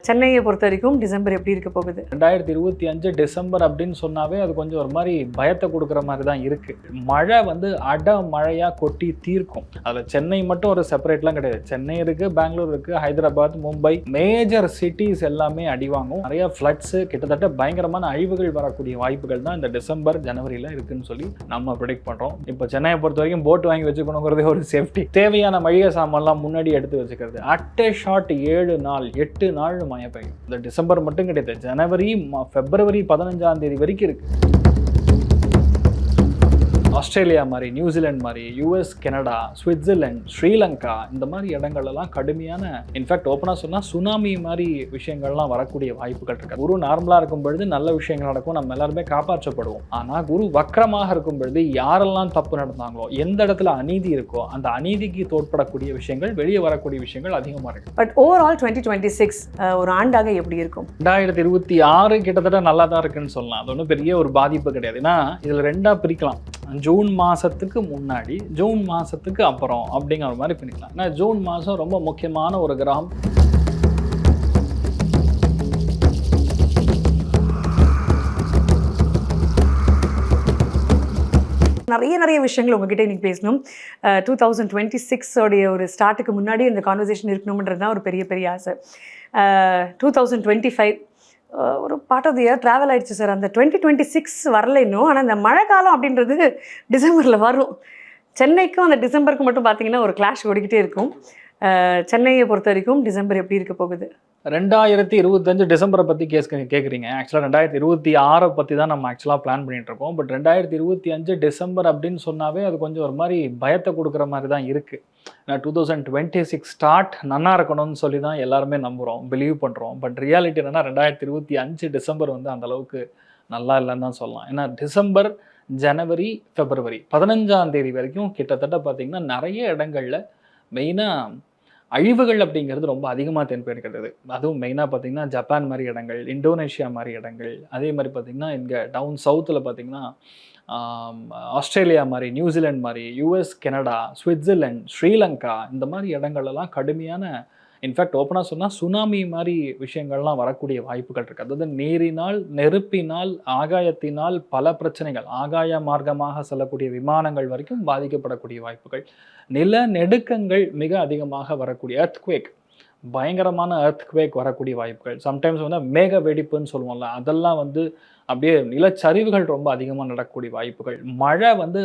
சென்னையை பொறுத்த வரைக்கும் டிசம்பர் எப்படி இருக்க போகுது? 2025 டிசம்பர் அப்படின்னு சொன்னாவே அது கொஞ்சம் ஒரு மாதிரி பயத்தை கொடுக்குற மாதிரி தான் இருக்கு. மழை வந்து மழையா கொட்டி தீர்க்கும். அதில் சென்னை மட்டும் ஒரு செப்பரேட்லாம் கிடையாது. சென்னை இருக்கு, பெங்களூர் இருக்கு, ஹைதராபாத், மும்பை, மேஜர் சிட்டிஸ் எல்லாமே அடிவாங்கும். நிறைய ஃப்ளட்ஸ், கிட்டத்தட்ட பயங்கரமான அழிவுகள் வரக்கூடிய வாய்ப்புகள் தான் இந்த டிசம்பர் ஜனவரியில் இருக்குன்னு சொல்லி நம்ம ப்ரெடிக்ட் பண்றோம். இப்போ சென்னையை பொறுத்த வரைக்கும் போட் வாங்கி வச்சுக்கணுங்கிறதே ஒரு சேஃப்டி. தேவையான மளிகை சாமான்லாம் முன்னாடி எடுத்து வச்சுக்கிறது. அட் ஏ ஷார்ட் 7 நாள் 8 நாள் மழை பெய்யும். இந்த டிசம்பர் மட்டும் கிடையாது, ஜனவரி பிப்ரவரி 15ஆம் தேதி வரைக்கும் இருக்கு. ஆஸ்திரேலியா மாதிரி, நியூசிலாந்து மாதிரி, யூஎஸ், கனடா, சுவிட்சர்லாந்து, ஸ்ரீலங்கா, இந்த மாதிரி இடங்கள்லாம் கடுமையான, இன்ஃபேக்ட் ஓப்பனாக சொன்னால் சுனாமி மாதிரி விஷயங்கள்லாம் வரக்கூடிய வாய்ப்புகள் இருக்கு. குரு நார்மலாக இருக்கும் பொழுது நல்ல விஷயங்கள் நடக்கும், நம்ம எல்லாருமே காப்பாற்றப்படுவோம். ஆனால் குரு வக்ரமாக இருக்கும் பொழுது யாரெல்லாம் தப்பு நடந்தாங்களோ, எந்த இடத்துல அநீதி இருக்கோ, அந்த அநீதிக்கு தோற்படக்கூடிய விஷயங்கள், வெளியே வரக்கூடிய விஷயங்கள் அதிகமாக இருக்கு. பட் ஓவரால் 2026 ஒரு ஆண்டாக எப்படி இருக்கும்? 2026 கிட்டத்தட்ட நல்லா தான் இருக்குன்னு சொல்லலாம். அது ஒன்றும் பெரிய ஒரு பாதிப்பு கிடையாது. ஏன்னா இதில் ரெண்டாக பிரிக்கலாம். ஜூன் மாதத்துக்கு முன்னாடி, ஜூன் மாதத்துக்கு அப்புறம் அப்படிங்கிற மாதிரி பிரிக்கலாம். ஏன்னா ஜூன் மாதம் ரொம்ப முக்கியமான ஒரு கிரகம். நிறைய விஷயங்கள் உங்ககிட்ட இன்னைக்கு பேசணும். 2026 ஒரு ஸ்டார்ட்டுக்கு முன்னாடி இந்த கான்வர்சேஷன் இருக்கணும்ன்றது தான் ஒரு பெரிய ஆசை. 2025 ஒரு part of the year travel ஆகிடுச்சு சார். அந்த 2026 வரல இன்னும். ஆனால் இந்த மழை காலம் அப்படின்றது டிசம்பரில் வரும். சென்னைக்கும் அந்த டிசம்பருக்கு மட்டும் பார்த்தீங்கன்னா ஒரு கிளாஷ் ஓடிக்கிட்டே இருக்கும். சென்னையை பொறுத்த வரைக்கும் டிசம்பர் எப்படி இருக்க போகுது? 2025 டிசம்பரை பற்றி கேட்குறீங்க. ஆக்சுவலாக 2026 பற்றி தான் நம்ம ஆக்சுவலாக பிளான் பண்ணிகிட்டு இருக்கோம். பட் 2025 டிசம்பர் அப்படின்னு சொன்னாவே அது கொஞ்சம் ஒரு மாதிரி பயத்தை கொடுக்குற மாதிரி தான் இருக்குது. ஏன்னா 2026 ஸ்டார்ட் நல்லா இருக்கணும்னு சொல்லி தான் எல்லாருமே நம்புகிறோம், பிலீவ் பண்ணுறோம். பட் ரியாலிட்டி என்னென்னா 2025 டிசம்பர் வந்து அந்தளவுக்கு நல்லா இல்லைன்னு தான் சொல்லலாம். ஏன்னா டிசம்பர், ஜனவரி, பிப்ரவரி 15ஆம் தேதி வரைக்கும் கிட்டத்தட்ட பார்த்திங்கன்னா நிறைய இடங்களில் மெயினாக அழிவுகள் அப்படிங்கிறது ரொம்ப அதிகமாக தென்படுகிறது. அதுவும் மெயினாக பார்த்திங்கன்னா ஜப்பான் மாதிரி இடங்கள், இந்தோனேஷியா மாதிரி இடங்கள், அதே மாதிரி பார்த்திங்கன்னா இங்கே டவுன் சவுத்தில் பார்த்திங்கன்னா ஆஸ்திரேலியா மாதிரி, நியூசிலாந்து மாதிரி, யூஎஸ், கனடா, சுவிட்சர்லாந்து, ஸ்ரீலங்கா, இந்த மாதிரி இடங்கள்லாம் கடுமையான, இன்ஃபேக்ட் ஓப்பனாக சொன்னால் சுனாமி மாதிரி விஷயங்கள்லாம் வரக்கூடிய வாய்ப்புகள் இருக்குது. அதாவது நீரினால், நெருப்பினால், ஆகாயத்தினால் பல பிரச்சனைகள், ஆகாய மார்க்கமாக செல்லக்கூடிய விமானங்கள் வரைக்கும் பாதிக்கப்படக்கூடிய வாய்ப்புகள், நிலநடுக்கங்கள் மிக அதிகமாக வரக்கூடிய, எர்த்குவேக், பயங்கரமான எர்த்குவேக் வரக்கூடிய வாய்ப்புகள், சம்டைம்ஸ் வந்து மேக வெடிப்புன்னு சொல்லுவோம்ல, அதெல்லாம் வந்து அப்படியே நிலச்சரிவுகள் ரொம்ப அதிகமாக நடக்கக்கூடிய வாய்ப்புகள், மழை வந்து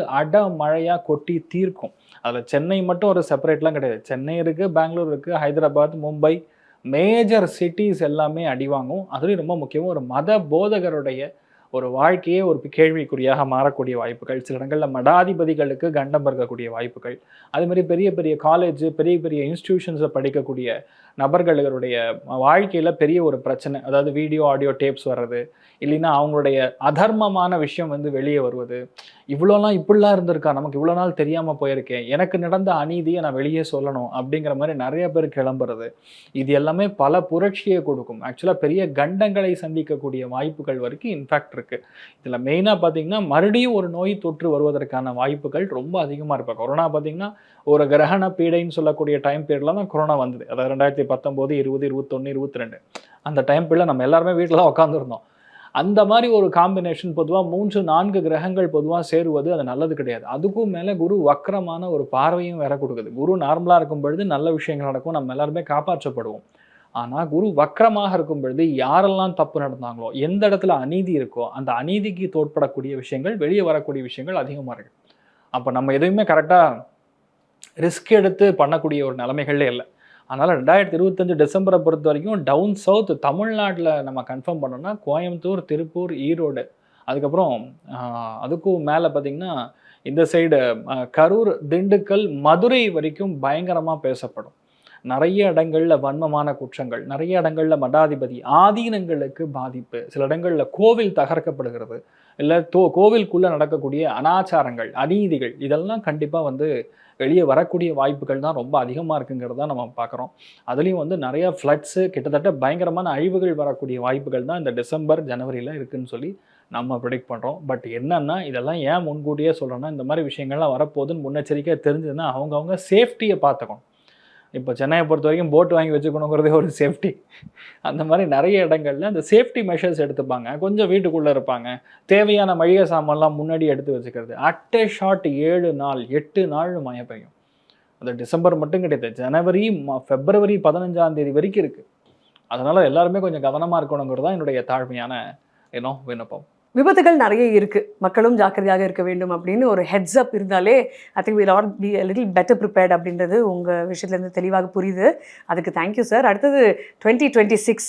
மழையாக கொட்டி தீர்க்கும். அதில் சென்னை மட்டும் ஒரு செப்பரேட்லாம் கிடையாது. சென்னை இருக்குது, பெங்களூர் இருக்குது, ஹைதராபாத், மும்பை, மேஜர் சிட்டிஸ் எல்லாமே அடிவாங்கும். அதுலேயும் ரொம்ப முக்கியமாக ஒரு மத போதகருடைய ஒரு வாழ்க்கையே ஒரு கேள்விக்குறியாக மாறக்கூடிய வாய்ப்புகள், சில இடங்களில் மடாதிபதிகளுக்கு கண்டம் இருக்கக்கூடிய வாய்ப்புகள், அது மாதிரி பெரிய காலேஜ், பெரிய இன்ஸ்டிடியூஷன்ஸில் படிக்கக்கூடிய நபர்களுடைய வாழ்க்கையில் பெரிய ஒரு பிரச்சனை, அதாவது வீடியோ ஆடியோ டேப்ஸ் வர்றது, இல்லைன்னா அவங்களுடைய அதர்மமான விஷயம் வந்து வெளியே வருவது, இவ்வளோலாம் இப்படிலாம் இருந்திருக்கா, நமக்கு இவ்வளோ நாள் தெரியாமல் போயிருக்கேன், எனக்கு நடந்த அநீதியை நான் வெளியே சொல்லணும் அப்படிங்கிற மாதிரி நிறைய பேர் கிளம்புறது, இது எல்லாமே பல புரட்சியை கொடுக்கும். ஆக்சுவலாக பெரிய கண்டங்களை சந்திக்கக்கூடிய வாய்ப்புகள் வரைக்கும் இன்ஃபேக்ட் இருக்குது. இதில் மெயினாக பார்த்தீங்கன்னா மறுபடியும் ஒரு நோய் தொற்று வருவதற்கான வாய்ப்புகள் ரொம்ப அதிகமாக இருப்பாங்க. கொரோனா பார்த்தீங்கன்னா ஒரு கிரகண பீடைன்னு சொல்லக்கூடிய டைம் பீரியடில் தான் கொரோனா வந்தது. அதாவது 2019, 20, 21, 22 அந்த டைம் பீரியடில் நம்ம எல்லாருமே வீட்டில் உட்காந்துருந்தோம். அந்த மாதிரி ஒரு காம்பினேஷன் பொதுவாக 3-4 கிரகங்கள் பொதுவாக சேருவது அது நல்லது கிடையாது. அதுக்கும் மேலே குரு வக்ரமான ஒரு பார்வையும் வேற கொடுக்குது. குரு நார்மலாக இருக்கும் பொழுது நல்ல விஷயங்கள் நடக்கும், நம்ம எல்லாருமே காப்பாற்றப்படுவோம். ஆனால் குரு வக்ரமாக இருக்கும் பொழுது யாரெல்லாம் தப்பு நடந்தாங்களோ, எந்த இடத்துல அநீதி இருக்கோ, அந்த அநீதிக்கு தோற்படக்கூடிய விஷயங்கள், வெளியே வரக்கூடிய விஷயங்கள் அதிகமாக இருக்குது. அப்போ நம்ம எதுவுமே கரெக்டாக ரிஸ்க் எடுத்து பண்ணக்கூடிய ஒரு நிலைமைகளே இல்லை. அதனால் 2025 டிசம்பரை பொறுத்த வரைக்கும் டவுன் சவுத் தமிழ்நாட்டில் நம்ம கன்ஃபார்ம் பண்ணோம்னா கோயம்புத்தூர், திருப்பூர், ஈரோடு, அதுக்கப்புறம் அதுக்கும் மேலே பார்த்திங்கன்னா இந்த சைடு கரூர், திண்டுக்கல், மதுரை வரைக்கும் பயங்கரமாக பேசப்படும். நிறைய இடங்களில் வன்மமான குற்றங்கள், நிறைய இடங்களில் மடாதிபதி ஆதீனங்களுக்கு பாதிப்பு, சில இடங்களில் கோவில் தகர்க்கப்படுகிறது, இல்லை கோவிலுக்குள்ளே நடக்கக்கூடிய அனாச்சாரங்கள், அநீதிகள், இதெல்லாம் கண்டிப்பாக வந்து வெளியே வரக்கூடிய வாய்ப்புகள் தான் ரொம்ப அதிகமாக இருக்குங்கிறது தான் நம்ம பார்க்குறோம். அதுலேயும் வந்து நிறையா ஃப்ளட்ஸு, கிட்டத்தட்ட பயங்கரமான அழிவுகள் வரக்கூடிய வாய்ப்புகள் தான் இந்த டிசம்பர், ஜனவரியில் இருக்குதுன்னு சொல்லி நம்ம ப்ரெடிக்ட் பண்ணுறோம். பட் என்னென்னா இதெல்லாம் ஏன் முன்கூட்டியே சொல்கிறோன்னா, இந்த மாதிரி விஷயங்கள்லாம் வரப்போகுதுன்னு முன்னெச்சரிக்கையாக தெரிஞ்சதுன்னா அவங்கவுங்க சேஃப்டியை பார்த்துக்கணும். இப்போ சென்னையை பொறுத்த வரைக்கும் போட் வாங்கி வச்சுக்கணுங்கிறதே ஒரு சேஃப்டி. அந்த மாதிரி நிறைய இடங்கள்ல அந்த சேஃப்டி மெஷர்ஸ் எடுத்துப்பாங்க. கொஞ்சம் வீட்டுக்குள்ளே இருப்பாங்க. தேவையான மளிகை சாமான்லாம் முன்னாடி எடுத்து வச்சுக்கிறது. அட் ஏ ஷாட் 7 நாள் 8 நாள் மழை பெய்யும். அது டிசம்பர் மட்டும் கிடையாது, ஜனவரி பிப்ரவரி 15ஆம் தேதி வரைக்கும் இருக்குது. அதனால் எல்லாருமே கொஞ்சம் கவனமாக இருக்கணுங்கிறது தான் என்னுடைய தாழ்மையான விண்ணப்பம். விபத்துகள் நிறைய இருக்குது, மக்களும் ஜாக்கிரதையாக இருக்க வேண்டும் அப்படின்னு ஒரு ஹெட்ஸ் அப் இருந்தாலே I think will all B a little better prepared அப்படின்றது உங்கள் விஷயத்துலேருந்து தெளிவாக புரியுது. அதுக்கு தேங்க்யூ சார். அடுத்தது 2026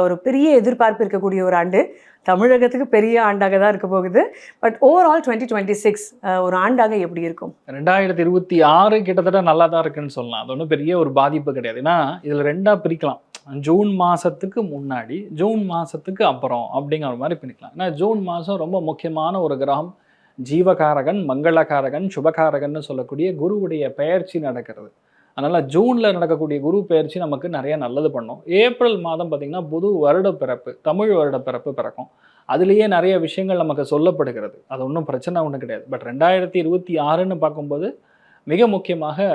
ஒரு பெரிய எதிர்பார்ப்பு இருக்கக்கூடிய ஒரு ஆண்டு, தமிழகத்துக்கு பெரிய ஆண்டாக தான் இருக்க போகுது. பட் ஓவரால் 2026 ஒரு ஆண்டாக எப்படி இருக்கும்? 2026 கிட்டத்தட்ட நல்லா தான் இருக்குன்னு சொல்லலாம். அது ஒன்றும் பெரிய ஒரு பாதிப்பு கிடையாது. ஏன்னா இதில் ரெண்டாக பிரிக்கலாம். ஜூன் மாதத்துக்கு முன்னாடி, ஜூன் மாதத்துக்கு அப்புறம் அப்படிங்கிற மாதிரி பிரிக்கலாம். ஏன்னா ஜூன் மாதம் ரொம்ப முக்கியமான ஒரு கிரகம், ஜீவகாரகன், மங்களகாரகன், சுபகாரகன்னு சொல்லக்கூடிய குருவுடைய பெயர்ச்சி நடக்கிறது. அதனால் ஜூனில் நடக்கக்கூடிய குரு பெயர்ச்சி நமக்கு நிறைய நல்லது பண்ணும். ஏப்ரல் மாதம் பார்த்திங்கன்னா புது வருட பிறப்பு, தமிழ் வருட பிறப்பு பிறக்கும். அதுலேயே நிறைய விஷயங்கள் நமக்கு சொல்லப்படுகிறது. அது ஒன்றும் பிரச்சனை ஒன்றும் கிடையாது. பட் 2026ன்னு பார்க்கும்போது மிக முக்கியமாக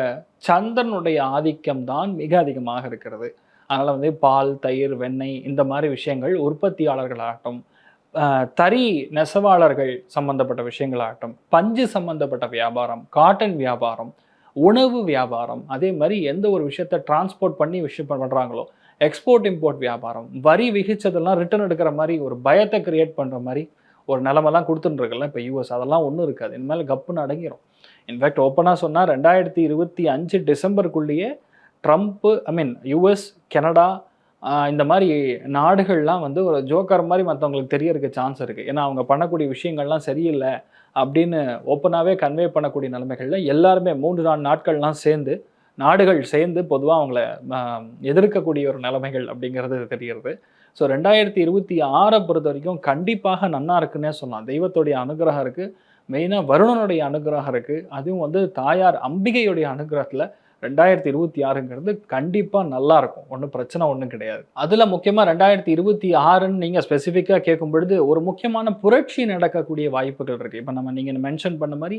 சந்திரனுடைய ஆதிக்கம் தான் மிக அதிகமாக இருக்கிறது. அதனால் வந்து பால், தயிர், வெண்ணெய் இந்த மாதிரி விஷயங்கள் உற்பத்தியாளர்களாகட்டும், தறி நெசவாளர்கள் சம்பந்தப்பட்ட விஷயங்களாகட்டும், பஞ்சு சம்பந்தப்பட்ட வியாபாரம், காட்டன் வியாபாரம், உணவு வியாபாரம், அதே மாதிரி எந்த ஒரு விஷயத்தை டிரான்ஸ்போர்ட் பண்ணி விஷயம் பண்ணுறாங்களோ, எக்ஸ்போர்ட் இம்போர்ட் வியாபாரம், வரி விகிச்சதெல்லாம் ரிட்டர்ன் எடுக்கிற மாதிரி ஒரு பயத்தை கிரியேட் பண்ணுற மாதிரி ஒரு நிலமெல்லாம் கொடுத்துட்டுருக்குல்ல இப்போ யூஎஸ், அதெல்லாம் ஒன்றும் இருக்காது. இனிமேல் கப்புன்னு அடங்கிடும். இன்ஃபேக்ட் ஓப்பனாக சொன்னால் 2025 டிசம்பருக்குள்ளேயே ட்ரம்ப்பு, யூஎஸ், கனடா இந்த மாதிரி நாடுகள்லாம் வந்து ஒரு ஜோக்கர் மாதிரி மற்றவங்களுக்கு தெரியறதுக்கு சான்ஸ் இருக்குது. ஏன்னா அவங்க பண்ணக்கூடிய விஷயங்கள்லாம் சரியில்லை அப்படின்னு ஓப்பனாகவே கன்வே பண்ணக்கூடிய நிலைமைகளில் எல்லாருமே 3-4 நாடுகள் சேர்ந்து பொதுவாக அவங்கள எதிர்க்கக்கூடிய ஒரு நிலைமைகள் அப்படிங்கிறது தெரிகிறது. ஸோ 2026 பொறுத்த வரைக்கும் கண்டிப்பாக நன்னா இருக்குன்னே சொல்லலாம். தெய்வத்துடைய அனுகிரகம் இருக்குது, மெயினாக வருணனுடைய அனுகிரகம் இருக்குது. அதுவும் வந்து தாயார் அம்பிகையுடைய அனுகிரகத்தில் 2026ங்கிறது கண்டிப்பாக நல்லாயிருக்கும். ஒன்றும் பிரச்சனை ஒன்றும் கிடையாது. அதில் முக்கியமாக 2026ன்னு நீங்கள் ஸ்பெசிஃபிக்காக கேட்கும் பொழுது ஒரு முக்கியமான புரட்சி நடக்கக்கூடிய வாய்ப்புகள் இருக்குது. இப்போ நீங்கள் மென்ஷன் பண்ண மாதிரி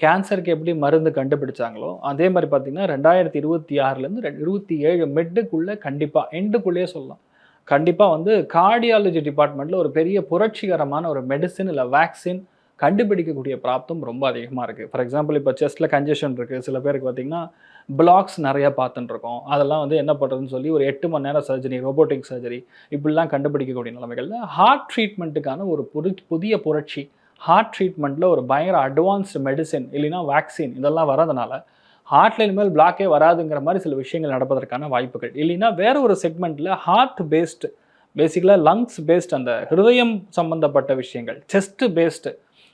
கேன்சருக்கு எப்படி மருந்து கண்டுபிடிச்சாங்களோ அதே மாதிரி பார்த்திங்கன்னா 2026லேருந்து 27 மிட்டுக்குள்ளே கண்டிப்பாக எண்டுக்குள்ளேயே சொல்லலாம். கண்டிப்பாக வந்து கார்டியாலஜி டிபார்ட்மெண்ட்டில் ஒரு பெரிய புரட்சிகரமான ஒரு மெடிசின் இல்லை வேக்சின் கண்டுபிடிக்கக்கூடிய பிராப்தம் ரொம்ப அதிகமாக இருக்குது. ஃபார் எக்ஸாம்பிள் இப்போ செஸ்ட்டில் கன்ஜெஷன் இருக்குது, சில பேருக்கு பார்த்திங்கன்னா பிளாக்ஸ் நிறையா பார்த்துட்டுருக்கோம். அதெல்லாம் வந்து என்ன பண்ணுறதுன்னு சொல்லி ஒரு 8 மணி நேரம் சர்ஜரி, ரோபோட்டிக் சர்ஜரி இப்படிலாம் கண்டுபிடிக்கக்கூடிய நிலைமைகளில் ஹார்ட் ட்ரீட்மெண்ட்டுக்கான ஒரு புதிய புரட்சி, ஹார்ட் ட்ரீட்மெண்ட்டில் ஒரு பயங்கர அட்வான்ஸ்டு மெடிசின் இல்லைன்னா வேக்சின் இதெல்லாம் வரதுனால ஹார்ட்ல இனிமேல் பிளாக்கே வராதுங்கிற மாதிரி சில விஷயங்கள் நடப்பதற்கான வாய்ப்புகள். இல்லைன்னா வேற ஒரு செக்மெண்ட்டில் ஹார்ட் பேஸ்டு, பேசிக்கலாக லங்ஸ் பேஸ்ட், அந்த ஹிருதயம் சம்மந்தப்பட்ட விஷயங்கள், செஸ்ட் பேஸ்டு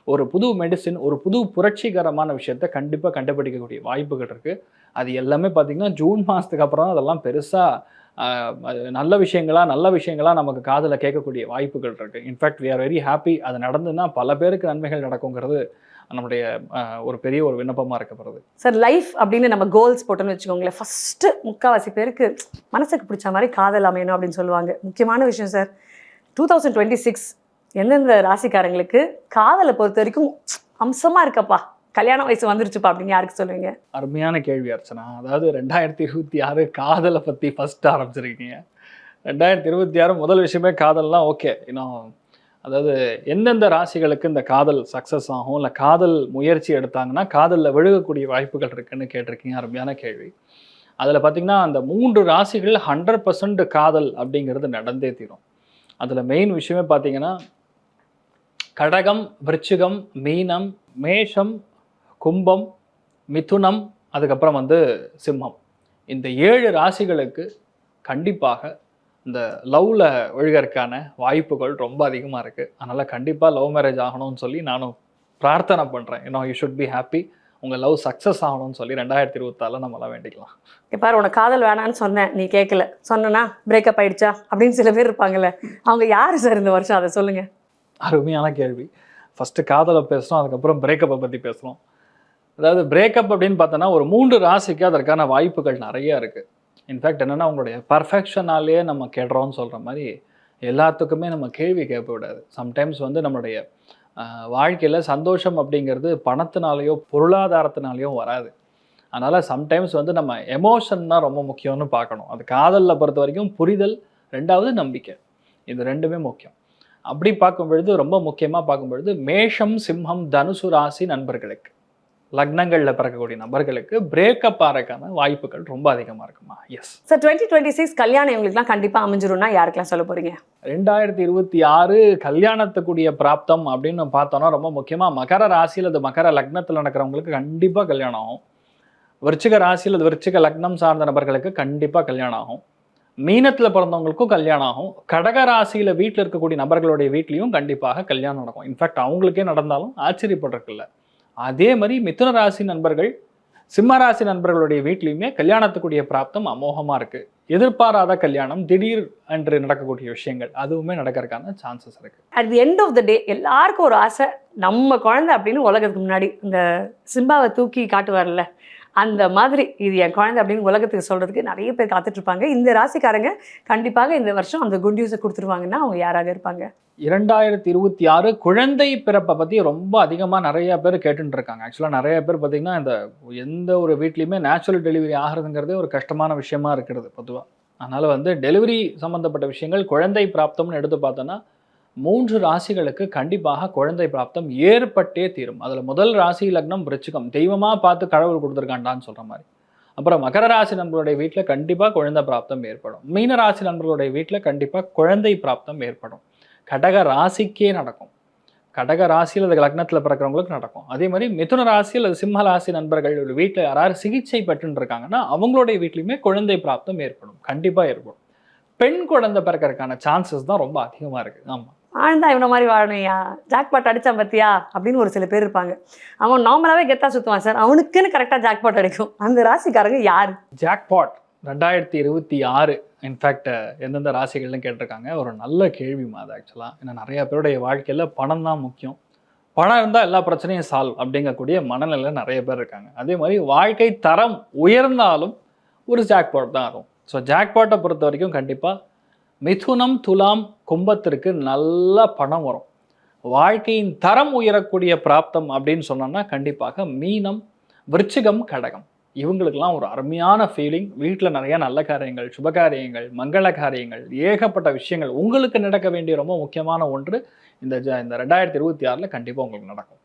ஒரு புது மெடிசின், ஒரு புது புரட்சிகரமான விஷயத்தை கண்டிப்பாக கண்டுபிடிக்கக்கூடிய வாய்ப்புகள் இருக்குது. அது எல்லாமே பார்த்திங்கன்னா ஜூன் மாதத்துக்கு அப்புறம் தான் அதெல்லாம் பெருசாக நல்ல விஷயங்களா நமக்கு காதில் கேட்கக்கூடிய வாய்ப்புகள் இருக்குது. In fact we are very happy. அது நடந்துன்னா பல பேருக்கு நன்மைகள் நடக்குங்கிறது நம்மளுடைய ஒரு பெரிய ஒரு விண்ணப்பமாக இருக்கப்படுறது. சார் லைஃப் அப்படின்னு நம்ம கோல்ஸ் போட்டோன்னு வச்சுக்கோங்களேன், ஃபஸ்ட்டு முக்கால்வாசி பேருக்கு மனசுக்கு பிடிச்ச மாதிரி காதல் அமையணும் அப்படின்னு சொல்லுவாங்க. முக்கியமான விஷயம் சார், 2026 எந்தெந்த ராசிக்காரங்களுக்கு காதலை பொறுத்த வரைக்கும் அம்சமாக இருக்கப்பா, கல்யாண வயசு வந்துருச்சுப்பா அப்படின்னு யாருக்கு சொல்லுவீங்க? அருமையான கேள்வி அர்ச்சனா. அதாவது 2026 காதலை பற்றி ஃபஸ்ட்டு ஆரம்பிச்சிருக்கீங்க. 2026 முதல் விஷயமே காதல்லாம் ஓகே. இன்னும் அதாவது எந்தெந்த ராசிகளுக்கு இந்த காதல் சக்ஸஸ் ஆகும், இல்லை காதல் முயற்சி எடுத்தாங்கன்னா காதலில் விழுகக்கூடிய வாய்ப்புகள் இருக்குன்னு கேட்டிருக்கீங்க. அருமையான கேள்வி. அதில் பார்த்திங்கன்னா அந்த 3 ராசிகள் 100% காதல் அப்படிங்கிறது நடந்தே தீரும். அதில் மெயின் விஷயமே பார்த்திங்கன்னா கடகம், விருச்சிகம், மீனம், மேஷம், கும்பம், மிதுனம், அதுக்கப்புறம் வந்து சிம்மம். இந்த 7 ராசிகளுக்கு கண்டிப்பாக இந்த லவ்வில் விழுகிறதுக்கான வாய்ப்புகள் ரொம்ப அதிகமாக இருக்குது. அதனால் கண்டிப்பாக லவ் மேரேஜ் ஆகணும்னு சொல்லி நானும் பிரார்த்தனை பண்ணுறேன். You should be happy. உங்கள் லவ் சக்ஸஸ் ஆகணும்னு சொல்லி 2026 நம்மளாம் வேண்டிக்கலாம். இப்போ உனக்கு காதல் வேணான்னு சொன்னேன், நீ கேட்கல, சொன்னா பிரேக்கப் ஆயிடுச்சா அப்படின்னு சில பேர் இருப்பாங்கல்ல, அவங்க யார் சார் இந்த வருஷம்? அதை சொல்லுங்கள். அருமையான கேள்வி. ஃபஸ்ட்டு காதலை பேசுகிறோம், அதுக்கப்புறம் பிரேக்கப்பை பற்றி பேசுகிறோம். அதாவது பிரேக்கப் அப்படின்னு பார்த்தோன்னா ஒரு 3 ராசிக்கு அதற்கான வாய்ப்புகள் நிறையா இருக்குது. இன்ஃபேக்ட் என்னென்னா உங்களுடைய பர்ஃபெக்ஷனாலேயே நம்ம கெடுறோம்னு சொல்கிற மாதிரி எல்லாத்துக்குமே நம்ம கேள்வி கேட்க விடாது. சம்டைம்ஸ் வந்து நம்மளுடைய வாழ்க்கையில் சந்தோஷம் அப்படிங்கிறது பணத்தினாலேயோ பொருளாதாரத்தினாலேயோ வராது. அதனால் சம்டைம்ஸ் வந்து நம்ம எமோஷன் தான் ரொம்ப முக்கியம்னு பார்க்கணும். அது காதலில் பொறுத்த வரைக்கும் புரிதல், 2வது நம்பிக்கை, இது 2மே முக்கியம். அப்படி பார்க்கும் பொழுது ரொம்ப முக்கியமாக பார்க்கும் பொழுது மேஷம், சிம்மம், தனுசு ராசி நண்பர்களுக்கு, லக்னங்களில் பிறக்கக்கூடிய நபர்களுக்கு பிரேக்கப் ஆகிறதுக்கான வாய்ப்புகள் ரொம்ப அதிகமாக இருக்குமா? Yes sir. 2026 கல்யாணம் இவங்களுக்குலாம் கண்டிப்பாக அமைஞ்சிரும்னா யாருக்கெல்லாம் சொல்ல போகிறீங்க? 2026 கல்யாணத்துக்குரிய பிராப்தம் அப்படின்னு பார்த்தோன்னா ரொம்ப முக்கியமாக மகர ராசியில், அது மகர லக்னத்தில் நடக்கிறவங்களுக்கு கண்டிப்பாக கல்யாணம் ஆகும். விருச்சிக ராசியில், அது விருச்சிக லக்னம் சார்ந்த நபர்களுக்கு கண்டிப்பாக கல்யாணம் ஆகும். மீனத்தில் பிறந்தவங்களுக்கும் கல்யாணம் ஆகும். கடக ராசியில் வீட்டில் இருக்கக்கூடிய நபர்களுடைய வீட்லேயும் கண்டிப்பாக கல்யாணம் நடக்கும். இன்ஃபேக்ட் அவங்களுக்கே நடந்தாலும் ஆச்சரியப்படுறதுக்கு. அதே மாதிரி மிதுன ராசி நண்பர்கள், சிம்ம ராசி நண்பர்களுடைய வீட்லேயுமே கல்யாணத்துக்குரிய பிராப்தம் அமோகமாக இருக்குது. எதிர்பாராத கல்யாணம், திடீர் என்று நடக்கக்கூடிய விஷயங்கள் அதுவுமே நடக்கிறதுக்கான சான்சஸ் இருக்குது. At the end of the day எல்லாருக்கும் ஒரு ஆசை, நம்ம குழந்தை அப்படின்னு உலகத்துக்கு முன்னாடி இந்த சிம்பாவை தூக்கி காட்டுவார்ல, அந்த மாதிரி இது என் குழந்தை அப்படின்னு உலகத்துக்கு சொல்கிறதுக்கு நிறைய பேர் காத்துட்ருப்பாங்க. இந்த ராசிக்காரங்க கண்டிப்பாக இந்த வருஷம் அந்த குட் நியூஸை கொடுத்துருவாங்கன்னா அவங்க யாராக இருப்பாங்க? 2026 குழந்தை பிறப்பை பற்றி ரொம்ப அதிகமாக நிறைய பேர் கேட்டுட்டு இருக்காங்க. ஆக்சுவலாக நிறைய பேர் பார்த்திங்கன்னா இந்த எந்த ஒரு வீட்லேயுமே நேச்சுரல் டெலிவரி ஆகிறதுங்கிறதே ஒரு கஷ்டமான விஷயமா இருக்கிறது பொதுவாக. அதனால் வந்து டெலிவரி சம்மந்தப்பட்ட விஷயங்கள், குழந்தை பிராப்தம்னு எடுத்து பார்த்தோன்னா 3 ராசிகளுக்கு கண்டிப்பாக குழந்தை பிராப்தம் ஏற்பட்டே தீரும். அதில் முதல் ராசி லக்னம் விருச்சிகம், தெய்வமாக பார்த்து கடவுள் கொடுத்துருக்காண்டான்னு சொல்கிற மாதிரி. அப்புறம் மகர ராசி நண்பர்களுடைய வீட்டில் கண்டிப்பாக குழந்தை பிராப்தம் ஏற்படும். மீன ராசி நண்பர்களுடைய வீட்டில் கண்டிப்பாக குழந்தை பிராப்தம் ஏற்படும். கடக ராசிக்கே நடக்கும். கடக ராசியில் அது லக்னத்தில் பிறக்கிறவங்களுக்கு நடக்கும். அதே மாதிரி மிதுன ராசியில் அது சிம்ம ராசி நண்பர்கள் வீட்டில் யாராவது சிகிச்சை பெற்றுன்னு இருக்காங்கன்னா அவங்களுடைய வீட்லையுமே குழந்தை பிராப்தம் ஏற்படும், கண்டிப்பாக ஏற்படும். பெண் குழந்தை பிறக்கிறதுக்கான சான்சஸ் தான் ரொம்ப அதிகமாக இருக்குது. ஆமாம், ஆழ்ந்தா இவனை மாதிரி வாழணும்யா, ஜாக்பாட் அடித்தான் பத்தியா அப்படின்னு ஒரு சில பேர் இருப்பாங்க. அவன் நார்மலாகவே கெத்தாக சுற்றுவான் சார், அவனுக்குன்னு கரெக்டாக ஜாக்பாட் அடிக்கும். அந்த ராசிக்காரங்க யார்? ஜாக்பாட் 2026 இன்ஃபேக்ட் எந்தெந்த ராசிகள்னு கேட்டிருக்காங்க. ஒரு நல்ல கேள்விமா அது ஆக்சுவலாக. ஏன்னா நிறைய பேருடைய வாழ்க்கையில் பணம் தான் முக்கியம். பணம் இருந்தால் எல்லா பிரச்சனையும் சால்வ் அப்படிங்கக்கூடிய மனநிலை நிறைய பேர் இருக்காங்க. அதே மாதிரி வாழ்க்கை தரம் உயர்ந்தாலும் ஒரு ஜாக்பாட் தான் ஆகும். ஸோ ஜாக்பாட்டை பொறுத்த வரைக்கும் கண்டிப்பாக மிதுனம், துலாம், கும்பத்திற்கு நல்ல பணம் வரும். வாழ்க்கையின் தரம் உயரக்கூடிய பிராப்தம் அப்படின்னு சொன்னோம்னா கண்டிப்பாக மீனம், விருச்சிகம், கடகம் இவங்களுக்கெல்லாம் ஒரு அருமையான ஃபீலிங். வீட்டில் நிறைய நல்ல காரியங்கள், சுப காரியங்கள், மங்கள காரியங்கள், ஏகப்பட்ட விஷயங்கள் உங்களுக்கு நடக்க வேண்டிய ரொம்ப முக்கியமான ஒன்று இந்த 2026 கண்டிப்பாக உங்களுக்கு நடக்கும்.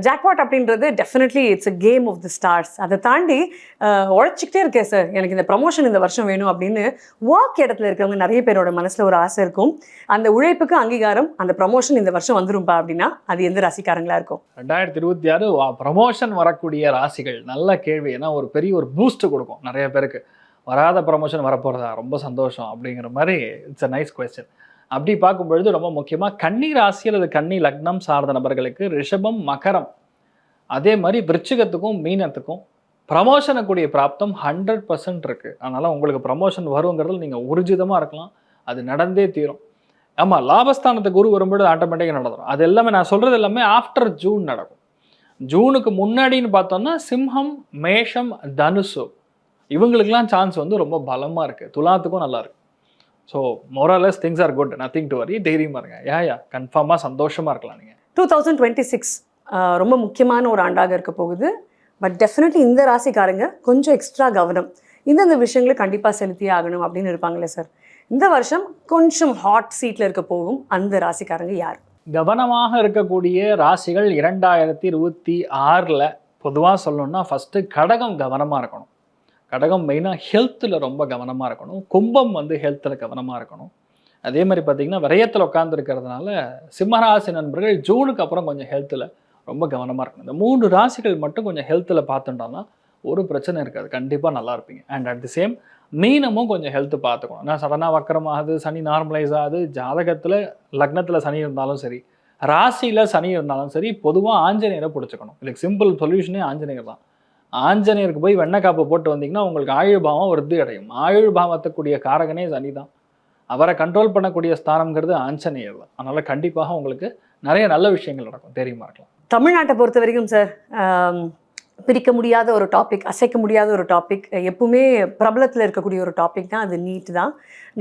ஜாக்பாட் அப்படின்றது definitely it's a game of the stars. அதை தாண்டி உழைச்சிக்கிட்டே இருக்கேன் சார், எனக்கு இந்த ப்ரமோஷன் இந்த வருஷம் வேணும் அப்படின்னு ஒர்க் இடத்துல இருக்கிறவங்க நிறைய பேரோட மனசில் ஒரு ஆசை இருக்கும். அந்த உழைப்புக்கு அங்கீகாரம், அந்த ப்ரமோஷன் இந்த வருஷம் வந்துரும்பா அப்படின்னா அது எந்த ராசிக்காரங்களா இருக்கும்? 2026 ப்ரமோஷன் வரக்கூடிய ராசிகள். நல்ல கேள்வி. ஏன்னா ஒரு பெரிய ஒரு பூஸ்ட் கொடுக்கும் நிறைய பேருக்கு. வராத ப்ரமோஷன் வரப்போகிறதா, ரொம்ப சந்தோஷம் அப்படிங்கிற மாதிரி. It's a nice question. அப்படி பார்க்கும்பொழுது ரொம்ப முக்கியமாக கன்னி ராசி அல்லது கன்னி லக்னம் சார்ந்த நபர்களுக்கு ரிஷபம், மகரம், அதே மாதிரி விருச்சிகத்துக்கும் மீனத்துக்கும் ப்ரமோஷனுக்குரிய பிராப்தம் 100% இருக்குது. அதனால் உங்களுக்கு ப்ரமோஷன் வருங்கிறதுல நீங்கள் ஊர்ஜிதமாக இருக்கலாம். அது நடந்தே தீரும். ஆமாம், லாபஸ்தானத்துக்கு குரு வரும்பொழுது ஆட்டோமேட்டிக்காக நடந்துடும். அது எல்லாமே நான் சொல்கிறது எல்லாமே ஆஃப்டர் ஜூன் நடக்கும். ஜூனுக்கு முன்னாடின்னு பார்த்தோம்னா சிம்ஹம், மேஷம், தனுசு இவங்களுக்கெல்லாம் சான்ஸ் வந்து ரொம்ப பலமாக இருக்குது. துலாத்துக்கும் நல்லா இருக்குது. So மோரலஸ் things are good, nothing to worry. தைரியமாக இருங்க. கன்ஃபார்மாக சந்தோஷமாக இருக்கலாம். நீங்கள் 2026 ரொம்ப முக்கியமான ஒரு ஆண்டாக இருக்க போகுது. பட் டெஃபினெட்லி இந்த ராசிக்காரங்க கொஞ்சம் எக்ஸ்ட்ரா கவனம் இந்தந்த விஷயங்களை கண்டிப்பாக செலுத்தியே ஆகணும் அப்படின்னு இருப்பாங்களே சார். இந்த வருஷம் கொஞ்சம் ஹாட் சீட்டில் இருக்க போகும் அந்த ராசிக்காரங்க யார்? கவனமாக இருக்கக்கூடிய ராசிகள் 2026 பொதுவாக சொல்லணும்னா ஃபஸ்ட்டு கடகம் கவனமாக இருக்கணும். கடகம் மெயினாக ஹெல்த்தில் ரொம்ப கவனமாக இருக்கணும். கும்பம் வந்து ஹெல்த்தில் கவனமாக இருக்கணும். அதே மாதிரி பார்த்திங்கன்னா விரயத்தில் உட்காந்துருக்கிறதுனால சிம்மராசி நண்பர்கள் ஜூனுக்கு அப்புறம் கொஞ்சம் ஹெல்த்தில் ரொம்ப கவனமாக இருக்கணும். இந்த 3 ராசிகள் மட்டும் கொஞ்சம் ஹெல்த்தில் பார்த்துட்டோம்னா ஒரு பிரச்சனை இருக்காது, கண்டிப்பாக நல்லா இருப்பீங்க. அண்ட் அட் தி சேம் மீனமும் கொஞ்சம் ஹெல்த்து பார்த்துக்கணும். ஏன்னா சடனாக வக்கரமாகுது, சனி நார்மலைஸ் ஆகுது. ஜாதகத்தில் லக்னத்தில் சனி இருந்தாலும் சரி, ராசியில் சனி இருந்தாலும் சரி, பொதுவாக ஆஞ்சநேயரை பிடிச்சிக்கணும். இதுக்கு சிம்பிள் சொல்யூஷனே ஆஞ்சநேயர் தான். ஆஞ்சநேயருக்கு போய் வெண்ணக்காப்பு போட்டு வந்தீங்கன்னா உங்களுக்கு ஆயுள் பாவம் விருத்தி அடையும். ஆயுள் பாவத்துக்குரிய காரகனே சனி தான். அவரை கண்ட்ரோல் பண்ணக்கூடிய ஸ்தானம்ங்கிறது ஆஞ்சநேயர் தான். அதனால் கண்டிப்பாக உங்களுக்கு நிறைய நல்ல விஷயங்கள் நடக்கும், தெரியுமா இருக்கலாம். தமிழ்நாட்டை பொறுத்த வரைக்கும் சார் பிரிக்க முடியாத ஒரு டாபிக், அசைக்க முடியாத ஒரு டாபிக், எப்பவுமே பிரபலத்தில் இருக்கக்கூடிய ஒரு டாபிக் தான் அது நீட் தான்.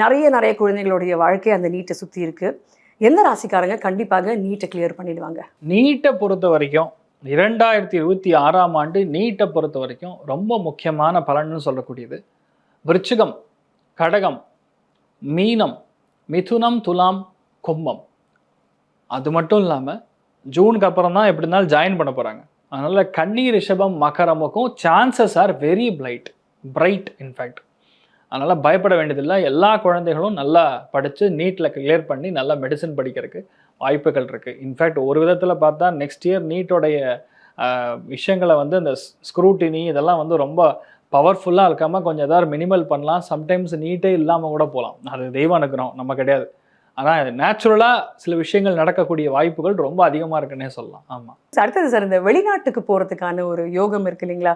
நிறைய குழந்தைகளுடைய வாழ்க்கை அந்த நீட்டை சுற்றி இருக்குது. எந்த ராசிக்காரங்க கண்டிப்பாக நீட்டை கிளியர் பண்ணிடுவாங்க? நீட்டை பொறுத்த வரைக்கும் 2026ஆம் ஆண்டு நீட்டை பொறுத்த வரைக்கும் ரொம்ப முக்கியமான பலன்னு சொல்லக்கூடியது விருச்சிகம், கடகம், மீனம், மிதுனம், துலாம், கும்பம். அது மட்டும் இல்லாமல் ஜூனுக்கு அப்புறம் தான் எப்படி இருந்தாலும் ஜாயின் பண்ண போகிறாங்க. அதனால் கன்னி, ரிஷபம், மகரமுக்கும் chances are very bright in fact. அதனால் பயப்பட வேண்டியதில்லை. எல்லா குழந்தைகளும் நல்லா படித்து நீட்டில் கிளியர் பண்ணி நல்லா மெடிசன் படிக்கிறதுக்கு வாய்ப்புகள் இருக்குது. இன்ஃபேக்ட் ஒரு விதத்தில் பார்த்தா நெக்ஸ்ட் இயர் நீட்டோடைய விஷயங்களை வந்து இந்த ஸ்க்ரூட்டினி இதெல்லாம் வந்து ரொம்ப பவர்ஃபுல்லாக இருக்காமல் கொஞ்சம் ஏதாவது மினிமல் பண்ணலாம். சம்டைம்ஸ் நீட்டே இல்லாமல் கூட போகலாம். அது தெய்வம் அனுக்கிறோம், நம்ம கிடையாது. ஆனால் நேச்சுரலாக சில விஷயங்கள் நடக்கக்கூடிய வாய்ப்புகள் ரொம்ப அதிகமாக இருக்குன்னே சொல்லலாம். ஆமாம். அடுத்தது சார், இந்த வெளிநாட்டுக்கு போகிறதுக்கான ஒரு யோகம் இருக்கு இல்லைங்களா?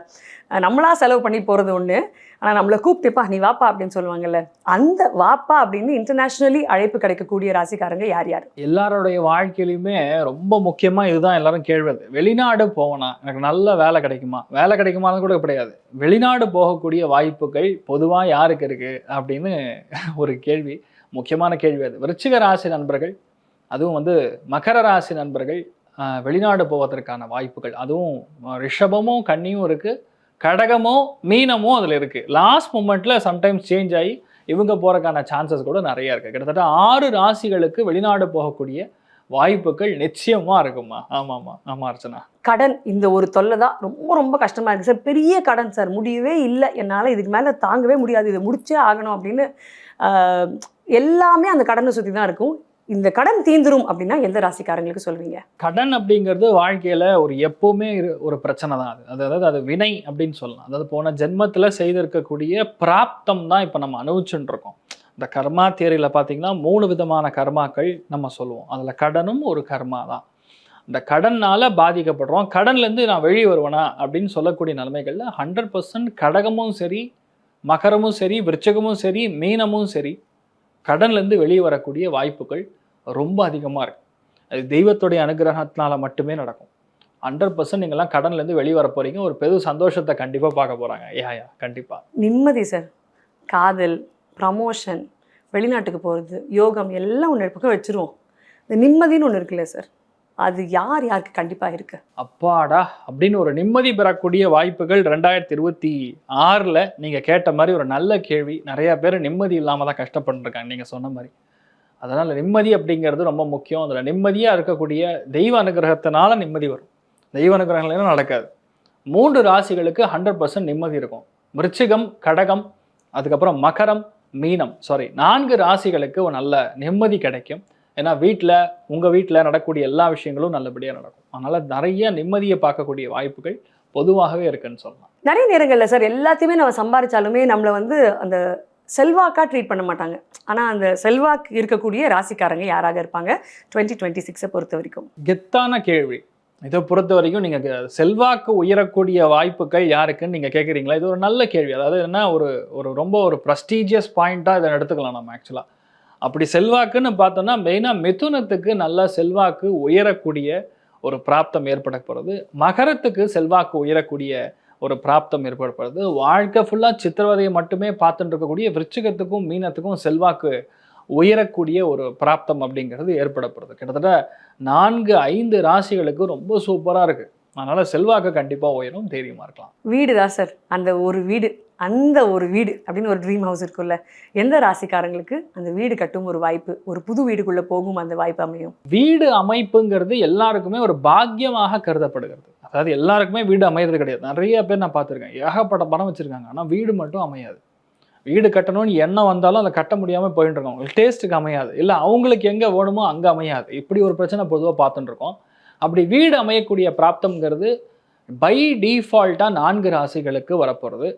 நம்மளா செலவு பண்ணி போகிறது ஒன்று, ஆனால் நம்மளை கூப்பிட்டுப்பா நீ வாப்பா அப்படின்னு சொல்லுவாங்கல்ல, அந்த வாப்பா அப்படின்னு இன்டர்நேஷ்னலி அழைப்பு கிடைக்கக்கூடிய ராசிக்காரங்க யார் யார்? எல்லாரோடைய வாழ்க்கையிலுமே ரொம்ப முக்கியமாக இதுதான் எல்லாரும் கேள்வது. வெளிநாடு போவேனா, எனக்கு நல்ல வேலை கிடைக்குமா? வேலை கிடைக்குமான்னு கூட கிடையாது. வெளிநாடு போகக்கூடிய வாய்ப்புகள் பொதுவாக யாருக்கு இருக்குது அப்படின்னு ஒரு கேள்வி, முக்கியமான கேள்வி அது. விருச்சிக ராசி நண்பர்கள், அதுவும் வந்து மகர ராசி நண்பர்கள் வெளிநாடு போவதற்கான வாய்ப்புகள், அதுவும் ரிஷபமும் கன்னியும் இருக்குது, கடகமோ மீனமோ அதில் இருக்குது. லாஸ்ட் மூமெண்ட்டில் சம்டைம்ஸ் சேஞ்ச் ஆகி இவங்க போகிறதுக்கான சான்சஸ் கூட நிறையா இருக்குது. கிட்டத்தட்ட 6 ராசிகளுக்கு வெளிநாடு போகக்கூடிய வாய்ப்புகள் நிச்சயமாக இருக்குமா? ஆமாம் அர்ச்சனா. கடன் இந்த ஒரு தொல்லை தான் ரொம்ப ரொம்ப கஷ்டமாக இருக்குது சார். பெரிய கடன் சார், முடியவே இல்லை, என்னால் இதுக்கு மேலே தாங்கவே முடியாது, இதை முடிச்சே ஆகணும் அப்படின்னு எல்லாமே அந்த கடனை சுற்றி தான் இருக்கும். இந்த கடன் தீந்துரும் அப்படின்னா எந்த ராசிக்காரங்களுக்கு சொல்வீங்க? கடன் அப்படிங்கிறது வாழ்க்கையில் ஒரு எப்போவுமே ஒரு பிரச்சனை தான். அதாவது அது வினை அப்படின்னு சொல்லலாம். அதாவது போன ஜென்மத்தில் செய்திருக்கக்கூடிய பிராப்தம் தான் இப்போ நம்ம அனுபவிச்சுட்டு இருக்கோம். இந்த கர்மா தியரியில் பார்த்தீங்கன்னா 3 விதமான கர்மாக்கள் நம்ம சொல்லுவோம். அதில் கடனும் ஒரு கர்மா தான். இந்த கடனால் பாதிக்கப்படுறோம். கடன்லேருந்து நான் வெளியே வருவேனா அப்படின்னு சொல்லக்கூடிய நிலைமைகளில் 100% கடகமும் சரி, மகரமும் சரி, விருச்சகமும் சரி, மீனமும் சரி, கடன்லேருந்து வெளியே வரக்கூடிய வாய்ப்புகள் ரொம்ப அதிகமாக இருக்குது. அது தெய்வத்துடைய அனுகிரகத்தினால மட்டுமே நடக்கும். 100% நீங்கள்லாம் கடன்லேருந்து வெளியே வர போகிறீங்க. ஒரு பெரிய சந்தோஷத்தை கண்டிப்பாக பார்க்க போகிறாங்க. கண்டிப்பாக நிம்மதி சார், காதல், ப்ரமோஷன், வெளிநாட்டுக்கு போகிறது, யோகம் எல்லாம் ஒன்று பக்கம் வச்சுருவோம். இந்த நிம்மதின்னு ஒன்று இருக்குல்ல சார், அது யாருக்கு கண்டிப்பாக இருக்குது? அப்பாடா அப்படின்னு ஒரு நிம்மதி பெறக்கூடிய வாய்ப்புகள் 2026 நீங்கள் கேட்ட மாதிரி ஒரு நல்ல கேள்வி. நிறையா பேர் நிம்மதி இல்லாமல் தான் கஷ்டப்பட்டுருக்காங்க நீங்கள் சொன்ன மாதிரி. அதனால் நிம்மதி அப்படிங்கிறது ரொம்ப முக்கியம். அதில் நிம்மதியாக இருக்கக்கூடிய தெய்வ அனுகிரகத்தினால நிம்மதி வரும். தெய்வ அனுகிரகம்லாம் நடக்காது. 3 ராசிகளுக்கு 100% நிம்மதி இருக்கும். விருச்சிகம், கடகம், அதுக்கப்புறம் மகரம், மீனம், 4 ராசிகளுக்கு ஒரு நல்ல நிம்மதி கிடைக்கும். ஏன்னா உங்கள் வீட்டில் நடக்கக்கூடிய எல்லா விஷயங்களும் நல்லபடியாக நடக்கும். அதனால் நிறைய நிம்மதியை பார்க்கக்கூடிய வாய்ப்புகள் பொதுவாகவே இருக்குன்னு சொல்லலாம். நிறைய நேரங்களில் சார் எல்லாத்தையுமே நம்ம சம்பாதிச்சாலுமே நம்மளை வந்து அந்த செல்வாக்காக ட்ரீட் பண்ண மாட்டாங்க. ஆனால் அந்த செல்வாக்கு இருக்கக்கூடிய ராசிக்காரங்க யாராக இருப்பாங்க 2026 பொறுத்த வரைக்கும்? கெத்தான கேள்வி. இதை பொறுத்த வரைக்கும் நீங்கள் செல்வாக்கு உயரக்கூடிய வாய்ப்புகள் யாருக்குன்னு நீங்கள் கேட்குறீங்களா? இது ஒரு நல்ல கேள்வி. அதாவது என்ன, ஒரு ரொம்ப ஒரு ப்ரெஸ்டீஜியஸ் பாயிண்ட்டாக இதை எடுத்துக்கலாம் நம்ம. ஆக்சுவலாக அப்படி செல்வாக்குன்னு பார்த்தோன்னா மெயினாக மிதுனத்துக்கு நல்ல செல்வாக்கு உயரக்கூடிய ஒரு பிராப்தம் ஏற்பட போகிறது. மகரத்துக்கு செல்வாக்கு உயரக்கூடிய ஒரு பிராப்தம் ஏற்படப்படுறது. வாழ்க்கை ஃபுல்லாக சித்திரவதையை மட்டுமே பார்த்துட்டு இருக்கக்கூடிய விருச்சிகத்துக்கும் மீனத்துக்கும் செல்வாக்கு உயரக்கூடிய ஒரு பிராப்தம் அப்படிங்கிறது ஏற்படப்படுறது. கிட்டத்தட்ட 4-5 ராசிகளுக்கு ரொம்ப சூப்பராக இருக்குது. அதனால் செல்வாக்கு கண்டிப்பாக உயரும், தைரியமாக இருக்கலாம். வீடு தான் சார், அந்த ஒரு வீடு அப்படின்னு ஒரு ட்ரீம் ஹவுஸ் இருக்குல்ல, எந்த ராசிக்காரங்களுக்கு அந்த வீடு கட்டும் ஒரு வாய்ப்பு, ஒரு புது வீடுக்குள்ளே போகும் அந்த வாய்ப்பு அமையும்? வீடு அமைப்புங்கிறது எல்லாருக்குமே ஒரு பாக்கியமாக கருதப்படுகிறது. அதாவது எல்லாருக்குமே வீடு அமையிறது கிடையாது. நிறைய பேர் நான் பார்த்துருக்கேன், ஏகப்பட்ட பணம் வச்சுருக்காங்க, ஆனால் வீடு மட்டும் அமையாது. வீடு கட்டணும்னு எண்ணம் வந்தாலும் அதை கட்ட முடியாமல் போயிட்டு இருக்கோம். அவங்களுக்கு டேஸ்ட்டுக்கு அமையாது, இல்லை அவங்களுக்கு எங்கே வேணுமோ அங்கே அமையாது. இப்படி ஒரு பிரச்சனை பொதுவாக பார்த்துட்டு இருக்கோம். அப்படி வீடு அமையக்கூடிய பிராப்தம்ங்கிறது பை டிஃபால்ட்டாக 4 ராசிகளுக்கு வரப்போகிறது.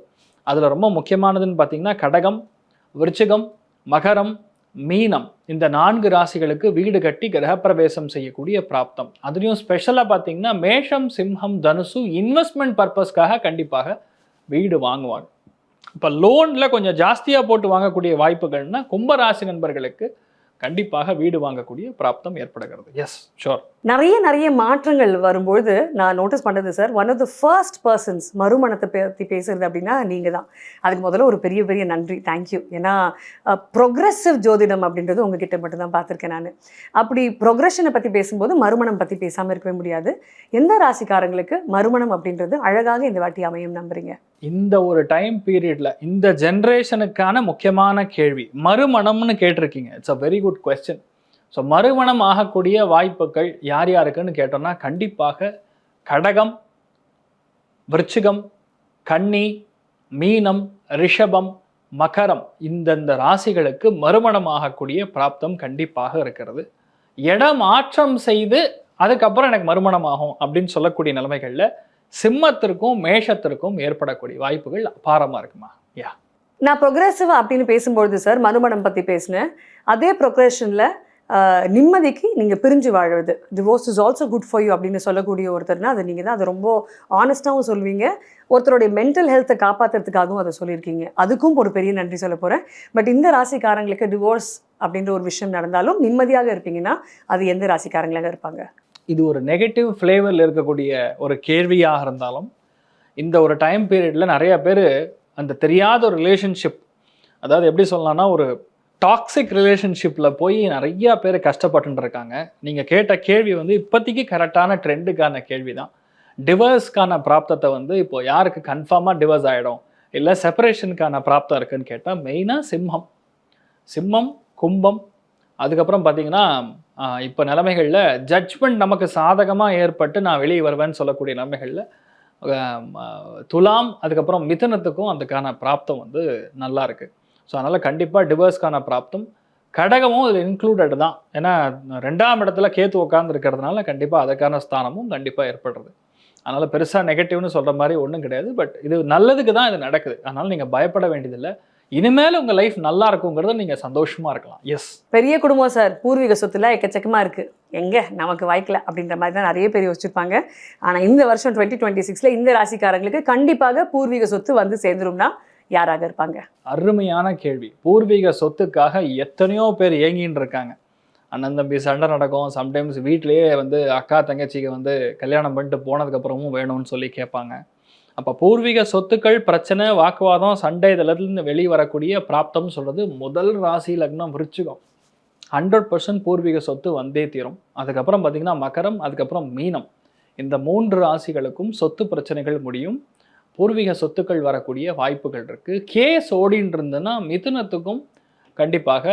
அதில் ரொம்ப முக்கியமானதுன்னு பார்த்தீங்கன்னா கடகம், விருச்சிகம், மகரம், மீனம், இந்த 4 ராசிகளுக்கு வீடு கட்டி கிரகப்பிரவேசம் செய்யக்கூடிய பிராப்தம். அதுலேயும் ஸ்பெஷலாக பார்த்தீங்கன்னா மேஷம், சிம்ஹம், தனுசு இன்வெஸ்ட்மெண்ட் பர்பஸ்க்காக கண்டிப்பாக வீடு வாங்குவாங்க. இப்போ லோனில் கொஞ்சம் ஜாஸ்தியாக போட்டு வாங்கக்கூடிய வாய்ப்புகள்னா கும்பராசி நண்பர்களுக்கு கண்டிப்பாக வீடு வாங்கக்கூடிய பிராப்தம் ஏற்படுகிறது. Yes, sure. நிறைய மாற்றங்கள் வரும்பொழுது நான் நோட்டீஸ் பண்ணது sir, one of the first persons மறுமணத்தை பற்றி பேசுறது அப்படின்னா நீங்கள் தான். அதுக்கு முதல்ல ஒரு பெரிய நன்றி, தேங்க்யூ. ஏன்னா ப்ரொக்ரெசிவ் ஜோதிடம் அப்படின்றது உங்ககிட்ட மட்டும் தான் பார்த்துருக்கேன் நான். அப்படி ப்ரொக்ரெஷனை பற்றி பேசும்போது மறுமணம் பற்றி பேசாமல் இருக்கவே முடியாது. எந்த ராசிக்காரங்களுக்கு மறுமணம் அப்படின்றது அழகாக இந்த வாட்டி அமையும் நம்புறீங்க? இந்த ஒரு டைம் பீரியட்ல இந்த ஜென்ரேஷனுக்கான முக்கியமான கேள்வி மறுமணம்னு கேட்டிருக்கீங்க. It's a very good question. So மறுமணம் ஆகக்கூடிய வாய்ப்புகள் யார் யாருக்குன்னு கேட்டோம்னா கண்டிப்பாக கடகம், விருச்சிகம், கன்னி, மீனம், ரிஷபம், மகரம் இந்தந்த ராசிகளுக்கு மறுமணம் ஆகக்கூடிய பிராப்தம் கண்டிப்பாக இருக்கிறது. இடம் மாற்றம் செய்து அதுக்கப்புறம் எனக்கு மறுமணம் ஆகும் அப்படின்னு சொல்லக்கூடிய நிலைமைகளில் சிம்மத்திற்கும் மேஷத்திற்கும் ஏற்படக்கூடிய வாய்ப்புகள் அபாரமாக இருக்குமா? யா, நான் ப்ரொக்ரெசிவ் அப்படின்னு பேசும்பொழுது சார் மறுமணம் பற்றி பேசினேன். அதே ப்ரொக்ரெஷனில் நிம்மதிக்கு நீங்கள் பிரிஞ்சு வாழுவது, divorce is also good for you அப்படின்னு சொல்லக்கூடிய ஒருத்தர்னா அது நீங்கள் தான். அது ரொம்ப ஆனஸ்ட்டாகவும் சொல்வீங்க. ஒருத்தருடைய மென்டல் ஹெல்த்தை காப்பாற்றுறதுக்காகவும் அதை சொல்லியிருக்கீங்க. அதுக்கும் ஒரு பெரிய நன்றி சொல்ல போகிறேன். பட் இந்த ராசிக்காரங்களுக்கு டிவோர்ஸ் அப்படின்ற ஒரு விஷயம் நடந்தாலும் நிம்மதியாக இருப்பீங்கன்னா அது எந்த ராசிக்காரங்களாக இருப்பாங்க? இது ஒரு நெகட்டிவ் ஃப்ளேவரில் இருக்கக்கூடிய ஒரு கேள்வியாக இருந்தாலும் இந்த ஒரு டைம் பீரியடில் நிறைய பேர் அந்த தெரியாத ஒரு ரிலேஷன்ஷிப், அதாவது எப்படி சொல்லலாம்னா ஒரு டாக்ஸிக் ரிலேஷன்ஷிப்பில் போய் நிறையா பேர் கஷ்டப்பட்டு இருக்காங்க. நீங்கள் கேட்ட கேள்வி வந்து இப்போதைக்கு கரெக்டான ட்ரெண்டுக்கான கேள்வி தான். டிவர்ஸ்க்கான பிராப்தத்தை வந்து இப்போ யாருக்கு கன்ஃபார்மாக டிவர்ஸ் ஆகிடும் இல்லை செப்பரேஷனுக்கான பிராப்தம் இருக்குன்னு கேட்டால் மெயினாக சிம்மம், கும்பம், அதுக்கப்புறம் பார்த்தீங்கன்னா இப்போ நிலைமைகளில் ஜட்ஜ்மெண்ட் நமக்கு சாதகமாக ஏற்பட்டு நான் வெளியே வருவேன்னு சொல்லக்கூடிய நிலைமைகளில் துலாம், அதுக்கப்புறம் மிதுனத்துக்கும் அதுக்கான பிராப்தம் வந்து நல்லா இருக்குது. ஸோ அதனால் கண்டிப்பாக டிவர்ஸ்க்கான பிராப்தம். கடகமும் இதில் இன்க்ளூடட் தான். ஏன்னா 2ஆம் இடத்துல கேத்து உட்கார்ந்து இருக்கிறதுனால கண்டிப்பாக அதுக்கான ஸ்தானமும் கண்டிப்பாக ஏற்படுறது. அதனால் பெருசாக நெகட்டிவ்னு சொல்கிற மாதிரி ஒன்றும் கிடையாது. பட் இது நல்லதுக்கு தான் இது நடக்குது. அதனால் நீங்கள் பயப்பட வேண்டியதில்லை. இனிமேல் உங்கள் லைஃப் நல்லா இருக்குங்கிறத நீங்கள் சந்தோஷமாக இருக்கலாம். எஸ், பெரிய குடும்பம் சார், பூர்வீக சொத்துல எக்கச்சக்கமாக இருக்குது, எங்கே நமக்கு வாய்க்கல அப்படின்ற மாதிரி தான் நிறைய பேர் யோசிச்சிருப்பாங்க. ஆனால் இந்த வருஷம் 2026 இந்த ராசிக்காரங்களுக்கு கண்டிப்பாக பூர்வீக சொத்து வந்து சேர்ந்துரும்னா யாராக இருப்பாங்க? அருமையான கேள்வி. பூர்வீக சொத்துக்காக எத்தனையோ பேர் ஏங்கின்னு இருக்காங்க. அண்ணன் தம்பி சண்டை நடக்கும். சம்டைம்ஸ் வீட்டிலேயே வந்து அக்கா தங்கச்சிக்கு வந்து கல்யாணம் பண்ணிட்டு போனதுக்கப்புறமும் வேணும்னு சொல்லி கேட்பாங்க. அப்போ பூர்வீக சொத்துக்கள் பிரச்சனை, வாக்குவாதம், சண்டை இதிலிருந்து வெளியே வரக்கூடிய பிராப்தம்னு சொல்கிறது முதல் ராசி லக்னம் விருச்சிகம். 100% பூர்வீக சொத்து வந்தே தீரும். அதுக்கப்புறம் பார்த்திங்கன்னா மகரம், அதுக்கப்புறம் மீனம். இந்த 3 ராசிகளுக்கும் சொத்து பிரச்சனைகள் முடியும். பூர்வீக சொத்துக்கள் வரக்கூடிய வாய்ப்புகள் இருக்குது. கேஸ் ஓடின்னு இருந்ததுன்னா மிதுனத்துக்கும் கண்டிப்பாக,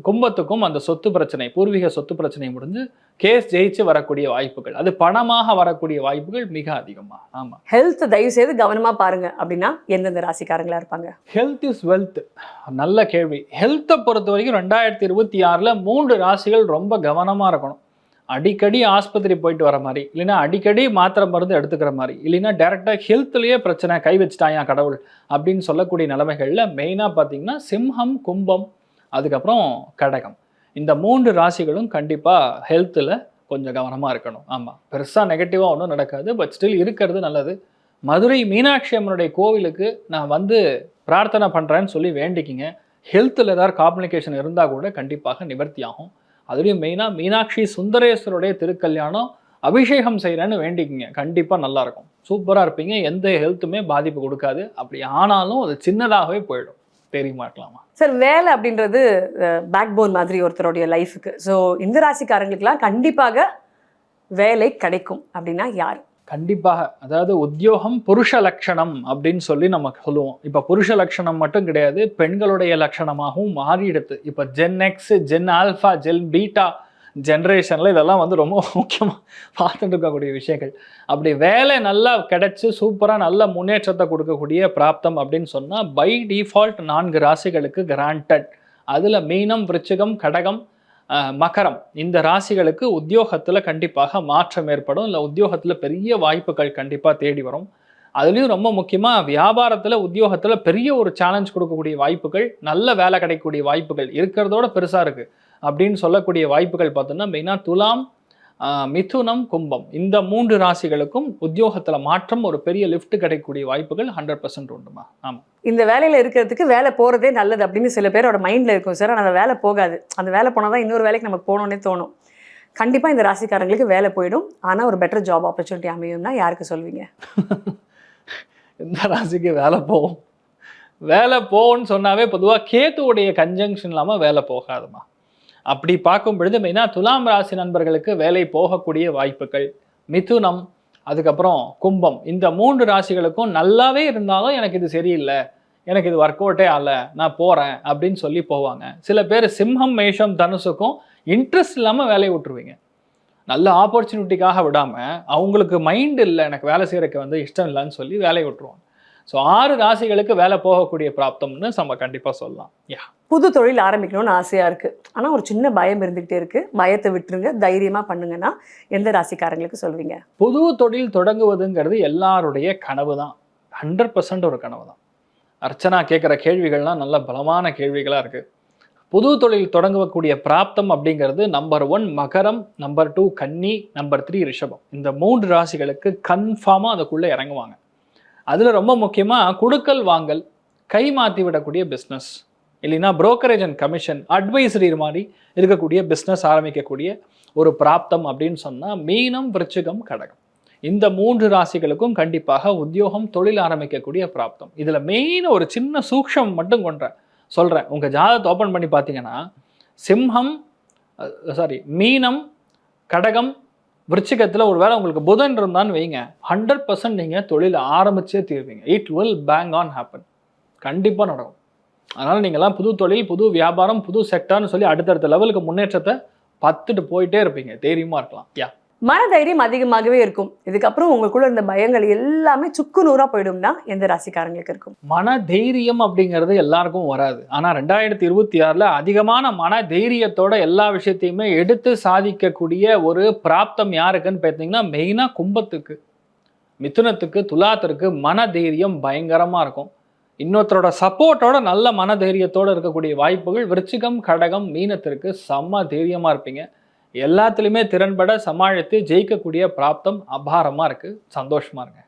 கும்பத்துக்கும் அந்த சொத்து பிரச்சனை, பூர்வீக சொத்து பிரச்சனை முடிஞ்சு கேஸ் ஜெயிச்சு வரக்கூடிய வாய்ப்புகள், அது பணமாக வரக்கூடிய வாய்ப்புகள் மிக அதிகமாக. ஆமாம். ஹெல்த் தயவு செய்து கவனமாக பாருங்க அப்படின்னா எந்தெந்த ராசிக்காரங்களா இருப்பாங்க? Health is wealth. நல்ல கேள்வி. ஹெல்த்தை பொறுத்த வரைக்கும் 2026 3 ராசிகள் ரொம்ப கவனமாக இருக்கணும். அடிக்கடி ஆஸ்பத்திரி போயிட்டு வர மாதிரி, இல்லைன்னா அடிக்கடி மாத்திரை மருந்து எடுத்துக்கிற மாதிரி, இல்லைன்னா டேரெக்டாக ஹெல்த்லேயே பிரச்சனை, கை வச்சுட்டாயா கடவுள் அப்படின்னு சொல்லக்கூடிய நிலைமைகளில் மெயினாக பார்த்தீங்கன்னா சிம்மம், கும்பம், அதுக்கப்புறம் கடகம், இந்த 3 ராசிகளும் கண்டிப்பாக ஹெல்த்தில் கொஞ்சம் கவனமாக இருக்கணும். ஆமாம், பெருசாக நெகட்டிவாக ஒன்றும் நடக்காது. பட் ஸ்டில் இருக்கிறது நல்லது. மதுரை மீனாட்சி அம்மனுடைய கோவிலுக்கு நான் வந்து பிரார்த்தனை பண்ணுறேன்னு சொல்லி வேண்டிக்கிங்க. ஹெல்த்தில் ஏதாவது காம்ப்ளிகேஷன் இருந்தால் கூட கண்டிப்பாக நிவர்த்தி ஆகும். அதுலேயும் மெயினாக மீனாட்சி சுந்தரேஸ்வருடைய திருக்கல்யாணம் அபிஷேகம் செய்கிறேன்னு வேண்டிக்கிங்க. கண்டிப்பாக நல்லாயிருக்கும், சூப்பராக இருப்பீங்க. எந்த ஹெல்த்துமே பாதிப்பு கொடுக்காது. அப்படி ஆனாலும் அது சின்னதாகவே போயிடும். தெரியுமா இருக்கலாமா சார்? வேலை அப்படின்றது பேக் போன் மாதிரி ஒருத்தருடைய லைஃபுக்கு. ஸோ இந்த ராசிக்காரங்களுக்கெல்லாம் கண்டிப்பாக வேலை கிடைக்கும் அப்படின்னா யார்? கண்டிப்பாக, அதாவது உத்தியோகம் புருஷ லட்சணம் அப்படின்னு சொல்லி நம்ம சொல்லுவோம். இப்போ புருஷ லட்சணம் மட்டும் கிடையாது, பெண்களுடைய லட்சணமாகவும் மாறிடுது. இப்போ gen X, gen alpha, gen beta ஜென்ரேஷனில் இதெல்லாம் வந்து ரொம்ப முக்கியமாக பார்த்துட்டு இருக்கக்கூடிய விஷயங்கள். அப்படி வேலை நல்லா கிடைச்சி சூப்பராக நல்ல முன்னேற்றத்தை கொடுக்கக்கூடிய பிராப்தம் அப்படின்னு சொன்னால் பை டிஃபால்ட் 4 ராசிகளுக்கு கிராண்டட். அதில் மீனம், விருச்சிகம், கடகம், மகரம் இந்த ராசிகளுக்கு உத்தியோகத்தில் கண்டிப்பாக மாற்றம் ஏற்படும். இல்லை உத்தியோகத்தில் பெரிய வாய்ப்புகள் கண்டிப்பாக தேடி வரும். அதுலேயும் ரொம்ப முக்கியமாக வியாபாரத்தில், உத்தியோகத்தில் பெரிய ஒரு சேலஞ்ச் கொடுக்கக்கூடிய வாய்ப்புகள், நல்ல வேலை கிடைக்கக்கூடிய வாய்ப்புகள் இருக்கிறதோட பெருசாக இருக்குது அப்படின்னு சொல்லக்கூடிய வாய்ப்புகள் பார்த்தோன்னா மெயினாக துலாம், மிதுனம், கும்பம் இந்த 3 ராசிகளுக்கும் உத்தியோகத்தில் மாற்றம், ஒரு பெரிய லிஃப்ட் கிடைக்கக்கூடிய வாய்ப்புகள் 100% உண்டுமா. ஆமாம், இந்த வேலையில் இருக்கிறதுக்கு வேலை போகிறதே நல்லது அப்படின்னு சில பேரோட மைண்டில் இருக்கும் சார். ஆனால் அந்த வேலை போகாது. அந்த வேலை போனால் தான் இன்னொரு வேலைக்கு நமக்கு போகணுன்னே தோணும். கண்டிப்பாக இந்த ராசிக்காரங்களுக்கு வேலை போயிடும், ஆனால் ஒரு பெட்டர் ஜாப் ஆப்பர்ச்சுனிட்டி அமையும்னா யாருக்கு சொல்வீங்க? இந்த ராசிக்கு வேலை போகும். வேலை போகும்னு சொன்னாவே பொதுவாக கேத்துவுடைய கன்ஜங்ஷன் இல்லாமல் வேலை போகாதுமா. அப்படி பார்க்கும் பொழுது மெயினாக துலாம் ராசி நண்பர்களுக்கு வேலை போகக்கூடிய வாய்ப்புகள், மிதுனம், அதுக்கப்புறம் கும்பம், இந்த 3 ராசிகளுக்கும் நல்லாவே இருந்தாலும் எனக்கு இது சரியில்லை, எனக்கு இது ஒர்க் அவுட்டே ஆகல, நான் போகிறேன் அப்படின்னு சொல்லி போவாங்க. சில பேர் சிம்மம், மேஷம், தனுசுக்கும் இன்ட்ரெஸ்ட் இல்லாமல் வேலையை விட்டுருவீங்க. நல்ல ஆப்பர்ச்சுனிட்டிக்காக விடாமல் அவங்களுக்கு மைண்ட் இல்லை, எனக்கு வேலை செய்யறதுக்கு இஷ்டம் இல்லைன்னு சொல்லி வேலையை விட்டுருவாங்க. ஸோ 6 ராசிகளுக்கு வேலை போகக்கூடிய பிராப்தம்னு நம்ம கண்டிப்பாக சொல்லலாம். புது தொழில் ஆரம்பிக்கணும்னு ஆசையாக இருக்குது, ஆனால் ஒரு சின்ன பயம் இருந்துகிட்டே இருக்குது, பயத்தை விட்டுருங்க, தைரியமாக பண்ணுங்கன்னா எந்த ராசிக்காரங்களுக்கு சொல்வீங்க? புது தொழில் தொடங்குவதுங்கிறது எல்லாருடைய கனவு தான், 100% ஒரு கனவு தான். அர்ச்சனா கேட்குற கேள்விகள்லாம் நல்ல பலமான கேள்விகளாக இருக்குது. புது தொழில் தொடங்கக்கூடிய பிராப்தம் அப்படிங்கிறது நம்பர் 1 மகரம், நம்பர் 2 கன்னி, நம்பர் 3 ரிஷபம். இந்த 3 ராசிகளுக்கு கன்ஃபார்மாக அதுக்குள்ளே இறங்குவாங்க. அதில் ரொம்ப முக்கியமாக குடுக்கல் வாங்கல், கை மாற்றி விடக்கூடிய பிஸ்னஸ், இல்லைன்னா புரோக்கரேஜ் அண்ட் கமிஷன், அட்வைசரி மாதிரி இருக்கக்கூடிய பிஸ்னஸ் ஆரம்பிக்கக்கூடிய ஒரு பிராப்தம் அப்படின்னு சொன்னால் மீனம், விருச்சிகம், கடகம், இந்த 3 ராசிகளுக்கும் கண்டிப்பாக உத்தியோகம், தொழில் ஆரம்பிக்கக்கூடிய பிராப்தம். இதில் மெயின் ஒரு சின்ன சூக்ஷம் மட்டும் சொல்கிறேன். உங்கள் ஜாதகத்தை ஓப்பன் பண்ணி பார்த்தீங்கன்னா மீனம், கடகம், விருச்சிகத்தில் ஒரு வேளை உங்களுக்கு புதன் இருந்தான்னு வைங்க, 100% நீங்கள் தொழில் ஆரம்பிச்சே தீர்வீங்க. It will bang on happen, கண்டிப்பாக நடக்கும். அதனால் நீங்கள்லாம் புது தொழில், புது வியாபாரம், புது செக்டார்னு சொல்லி அடுத்தடுத்த லெவலுக்கு முன்னேற்றத்தை பார்த்துட்டு போயிட்டே இருப்பீங்க, தைரியமாக இருக்கலாம். மனதைரியம் அதிகமாகவே இருக்கும். இதுக்கப்புறம் உங்களுக்குள்ள இருந்த பயங்கள் எல்லாமே சுக்கு நூறா போயிடும்னா எந்த ராசிக்காரங்களுக்கு இருக்கும்? மன தைரியம் அப்படிங்கிறது எல்லாருக்கும் வராது. ஆனால் 2026 அதிகமான மன தைரியத்தோட எல்லா விஷயத்தையுமே எடுத்து சாதிக்கக்கூடிய ஒரு பிராப்தம் யாருக்குன்னு பார்த்தீங்கன்னா மெயினாக கும்பத்துக்கு, மிதுனத்துக்கு, துலாத்திற்கு மன தைரியம் பயங்கரமாக இருக்கும். இன்னொருத்தரோட சப்போர்ட்டோட நல்ல மன தைரியத்தோடு இருக்கக்கூடிய வாய்ப்புகள் விருச்சிகம், கடகம், மீனத்திற்கு செம்ம தைரியமாக இருப்பீங்க. எல்லாத்துலேயுமே திறன்பட சமாளித்து ஜெயிக்கக்கூடிய பிராப்தம் அபாரமாக இருக்குது. சந்தோஷமாக இருங்க.